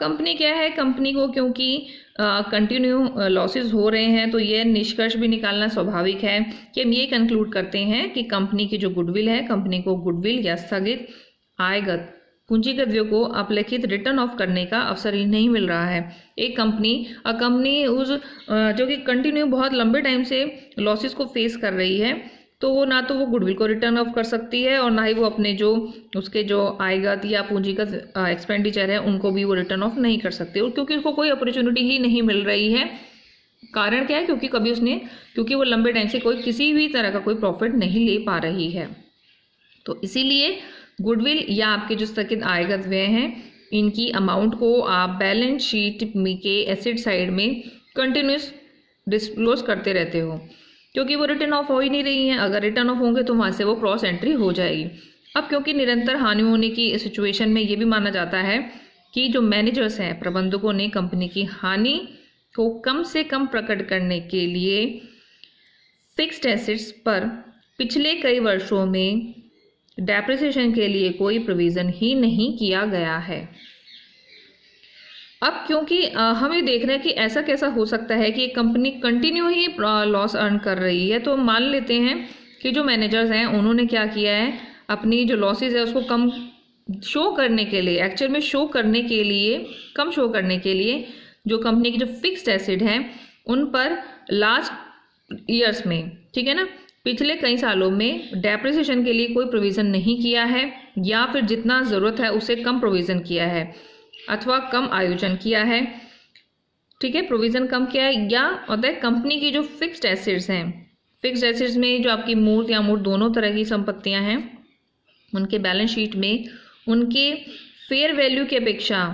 Company क्या है, company को क्योंकि कंटिन्यू लॉसेस हो रहे हैं तो ये निष्कर्ष भी निकालना स्वाभाविक है कि हम ये कंक्लूड करते हैं कि कंपनी की जो गुडविल है, कंपनी को गुडविल या स्थगित आयगत पूंजीगत व्यय को अपलिखित रिटर्न ऑफ करने का अवसर ही नहीं मिल रहा है। एक कंपनी उस जो कि कंटिन्यू बहुत लंबे टाइम से लॉसेस को फेस कर रही है, तो वो ना तो वो गुडविल को रिटर्न ऑफ कर सकती है और ना ही वो अपने जो उसके जो आयगत या पूंजीगत एक्सपेंडिचर है उनको भी वो रिटर्न ऑफ नहीं कर सकती, और क्योंकि उसको कोई अपॉर्चुनिटी ही नहीं मिल रही है। कारण क्या है, क्योंकि वो लंबे टाइम से किसी भी तरह का कोई प्रॉफिट नहीं ले पा रही है। तो इसीलिए गुडविल या आपके जो स्थगित आयगत व्यय हैं, इनकी अमाउंट को आप बैलेंस शीट के एसेट साइड में कंटिन्यूस डिस्क्लोज करते रहते हो, क्योंकि वो रिटर्न ऑफ हो ही नहीं रही हैं। अगर रिटर्न ऑफ होंगे तो वहाँ से वो क्रॉस एंट्री हो जाएगी। अब क्योंकि निरंतर हानि होने की सिचुएशन में ये भी माना जाता है कि जो मैनेजर्स हैं, प्रबंधकों ने कंपनी की हानि को कम से कम प्रकट करने के लिए फिक्स्ड एसेट्स पर पिछले कई वर्षों में डेप्रिसिएशन के लिए कोई प्रोविज़न ही नहीं किया गया है। अब क्योंकि हम ये देख रहे हैं कि ऐसा कैसा हो सकता है कि कंपनी कंटिन्यू ही लॉस अर्न कर रही है, तो मान लेते हैं कि जो मैनेजर्स हैं उन्होंने क्या किया है, अपनी जो लॉसेस है उसको कम शो करने के लिए, एक्चुअल में कम शो करने के लिए जो कंपनी की जो फिक्स्ड एसेट हैं उन पर लास्ट ईयर्स में, ठीक है ना, पिछले कई सालों में डेप्रिसिएशन के लिए कोई प्रोविज़न नहीं किया है, या फिर जितना ज़रूरत है उससे कम प्रोविज़न किया है अथवा कम आयोजन किया है। ठीक है, प्रोविज़न कम किया है, या होता है कंपनी की जो फिक्स्ड एसेट्स हैं, फिक्स्ड एसेट्स में जो आपकी मूर्त या अमूर्त दोनों तरह की संपत्तियां हैं, उनके बैलेंस शीट में उनके फेयर वैल्यू की अपेक्षा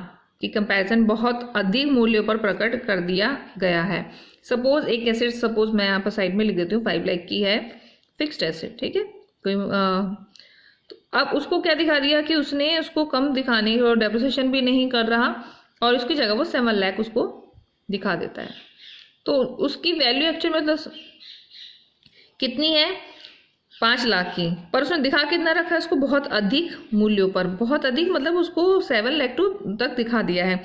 की कंपैरिजन बहुत अधिक मूल्यों पर प्रकट कर दिया गया है। सपोज एक एसेट, सपोज मैं यहाँ पर साइड में लिख देती हूँ 5 लाख की है फिक्स्ड एसेट, ठीक है, कोई तो अब उसको क्या दिखा दिया कि उसने उसको कम दिखाने और डेप्रिसिएशन भी नहीं कर रहा और उसकी जगह वो 7 लाख उसको दिखा देता है। तो उसकी वैल्यू एक्चुअल मतलब कितनी है, 5 लाख की, पर उसने दिखा कितना रखा है उसको, बहुत अधिक मूल्यों पर, बहुत अधिक मतलब उसको 7 लाख तक दिखा दिया है।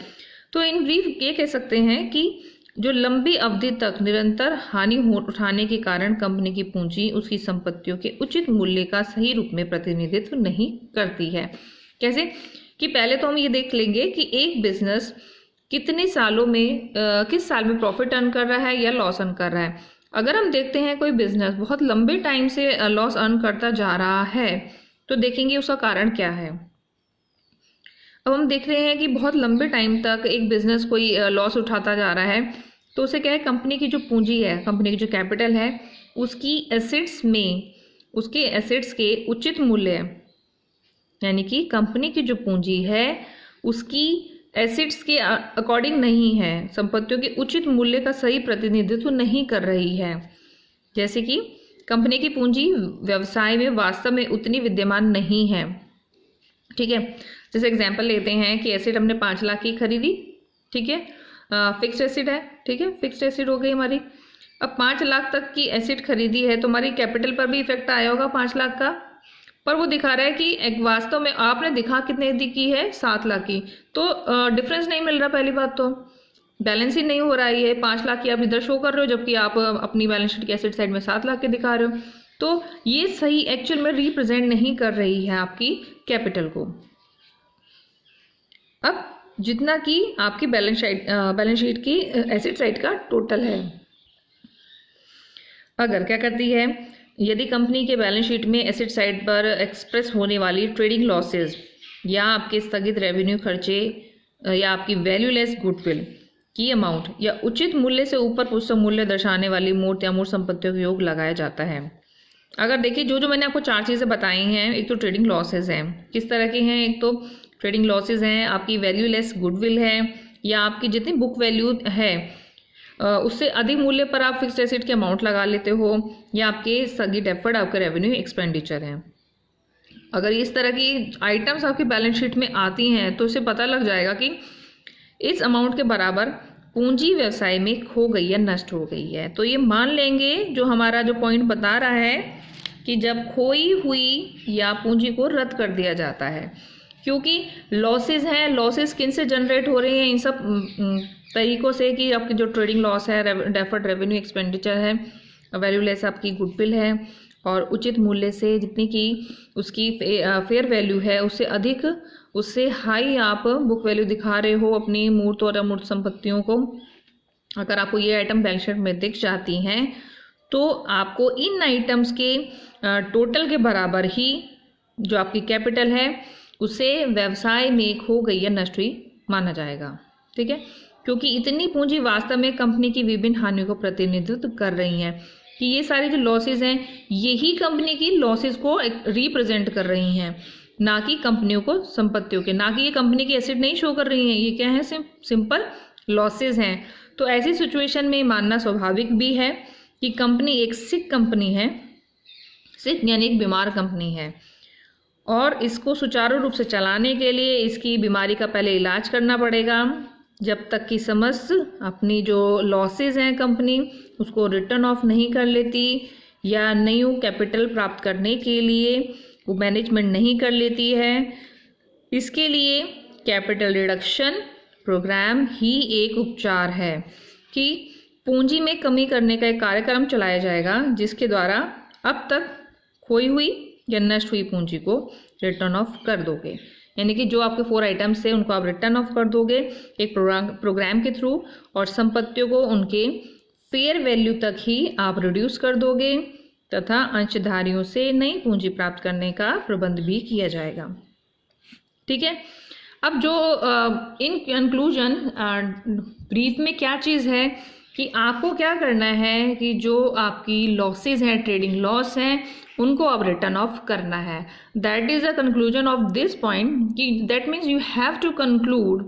तो इन ब्रीफ ये कह सकते हैं कि जो लंबी अवधि तक निरंतर हानि उठाने के कारण कंपनी की पूंजी उसकी संपत्तियों के उचित मूल्य का सही रूप में प्रतिनिधित्व नहीं करती है। कैसे कि पहले तो हम ये देख लेंगे कि एक बिजनेस कितने सालों में किस साल में प्रॉफिट अर्न कर रहा है या लॉस अर्न कर रहा है। अगर हम देखते हैं कोई बिजनेस बहुत लंबे टाइम से लॉस अर्न करता जा रहा है तो देखेंगे उसका कारण क्या है। अब हम देख रहे हैं कि बहुत लंबे टाइम तक एक बिजनेस कोई लॉस उठाता जा रहा है, तो उसे क्या है, कंपनी की जो पूंजी है, कंपनी की जो कैपिटल है, उसकी एसेट्स में उसके एसेट्स के उचित मूल्य, यानी कि कंपनी की जो पूंजी है उसकी एसेट्स के अकॉर्डिंग नहीं है, संपत्तियों के उचित मूल्य का सही प्रतिनिधित्व नहीं कर रही है। जैसे कि कंपनी की पूंजी व्यवसाय में वास्तव में उतनी विद्यमान नहीं है। ठीक है, जैसे एग्जांपल लेते हैं कि एसेट हमने 5 लाख की खरीदी, ठीक है, फिक्स्ड एसेट है, ठीक है, फिक्स्ड एसेट हो गई हमारी। अब 5 लाख तक की एसेट खरीदी है तो हमारी कैपिटल पर भी इफेक्ट आया होगा 5 लाख का, पर वो दिखा रहा है कि एक वास्तव में आपने दिखा कितने की है, 7 लाख की, तो डिफरेंस नहीं मिल रहा। पहली बात तो बैलेंस ही नहीं हो रहा है, 5 लाख की आप इधर शो कर रहे हो जबकि आप अपनी बैलेंस शीट की एसेट साइड में 7 लाख के दिखा रहे हो, तो ये सही एक्चुअल में रिप्रेजेंट नहीं कर रही है आपकी कैपिटल को। अब जितना कि आपकी बैलेंस शीट की एसेट साइड का टोटल है, अगर क्या करती है, यदि कंपनी के बैलेंस शीट में एसेट साइड पर एक्सप्रेस होने वाली ट्रेडिंग लॉसेस या आपके स्थगित रेवेन्यू खर्चे या आपकी वैल्यूलेस गुडविल की अमाउंट या उचित मूल्य से ऊपर पुस्तक मूल्य दर्शाने वाली मूर्त या मूर्त संपत्तियों का योग लगाया जाता है। अगर देखिए जो मैंने आपको 4 चीज़ें बताई हैं, एक तो ट्रेडिंग लॉसेज हैं, किस तरह के हैं, एक तो ट्रेडिंग लॉसेज हैं, आपकी वैल्यूलेस गुडविल है, या आपकी जितनी बुक वैल्यू है उससे अधिक मूल्य पर आप फिक्स्ड एसेट के अमाउंट लगा लेते हो, या आपके स्थगित डेफर्ड आपके रेवेन्यू एक्सपेंडिचर हैं। अगर इस तरह की आइटम्स आपकी बैलेंस शीट में आती हैं तो इससे पता लग जाएगा कि इस अमाउंट के बराबर पूंजी व्यवसाय में खो गई या नष्ट हो गई है। तो ये मान लेंगे, जो हमारा जो पॉइंट बता रहा है कि जब खोई हुई या पूंजी को रद्द कर दिया जाता है क्योंकि लॉसेज हैं, लॉसेज किन से जनरेट हो रहे हैं, इन सब तरीकों से कि आपकी जो ट्रेडिंग लॉस है, डेफर्ड रेवेन्यू एक्सपेंडिचर है, वैल्यू लेस आपकी गुडविल है, और उचित मूल्य से जितनी की उसकी फेयर वैल्यू है उससे अधिक, उससे हाई आप बुक वैल्यू दिखा रहे हो अपनी मूर्त और अमूर्त संपत्तियों को। अगर आपको ये आइटम बैलेंस शीट में दिख जाती हैं तो आपको इन आइटम्स के टोटल के बराबर ही जो आपकी कैपिटल है उसे व्यवसाय में खो गई या नष्ट हुई माना जाएगा। ठीक है, क्योंकि इतनी पूंजी वास्तव में कंपनी की विभिन्न हानियों को प्रतिनिधित्व कर रही हैं, कि ये सारे जो लॉसेज हैं यही कंपनी की लॉसेज को रिप्रेजेंट कर रही हैं, ना कि कंपनियों को संपत्तियों के, ना कि ये कंपनी की एसेट नहीं शो कर रही हैं, ये क्या है, सिंपल लॉसेज हैं। तो ऐसी सिचुएशन में मानना स्वाभाविक भी है कि कंपनी एक सिक कंपनी है, सिक यानी एक बीमार कंपनी है, और इसको सुचारू रूप से चलाने के लिए इसकी बीमारी का पहले इलाज करना पड़ेगा। जब तक कि समस्त अपनी जो लॉसेज हैं कंपनी उसको रिटर्न ऑफ नहीं कर लेती या न्यू कैपिटल प्राप्त करने के लिए वो मैनेजमेंट नहीं कर लेती है, इसके लिए कैपिटल रिडक्शन प्रोग्राम ही एक उपचार है कि पूंजी में कमी करने का एक कार्यक्रम चलाया जाएगा जिसके द्वारा अब तक खोई हुई या नष्ट हुई पूंजी को रिटर्न ऑफ कर दोगे। यानी कि जो आपके 4 आइटम्स थे उनको आप रिटर्न ऑफ कर दोगे एक प्रोग्राम के थ्रू, और संपत्तियों को उनके फेयर वैल्यू तक ही आप रिड्यूस कर दोगे तथा अंशधारियों से नई पूंजी प्राप्त करने का प्रबंध भी किया जाएगा। ठीक है, अब जो इन कंक्लूजन ब्रीफ में क्या चीज़ है कि आपको क्या करना है कि जो आपकी लॉसेज हैं, ट्रेडिंग लॉस हैं, उनको अब रिटर्न ऑफ करना है। That is the conclusion of this point कि that means you have to conclude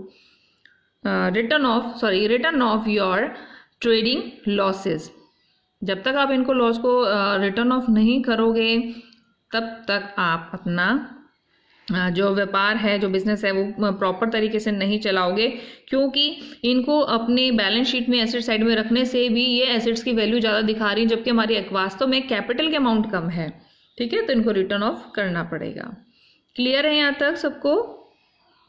return of your trading losses. जब तक आप इनको लॉस को रिटर्न ऑफ नहीं करोगे तब तक आप अपना जो व्यापार है, जो बिजनेस है, वो प्रॉपर तरीके से नहीं चलाओगे, क्योंकि इनको अपने बैलेंस शीट में एसेट साइड में रखने से भी ये एसेट्स की वैल्यू ज़्यादा दिखा रही है, जबकि हमारी वास्तव में कैपिटल के अमाउंट कम है। ठीक है, तो इनको रिटर्न ऑफ करना पड़ेगा। क्लियर है यहाँ तक सबको?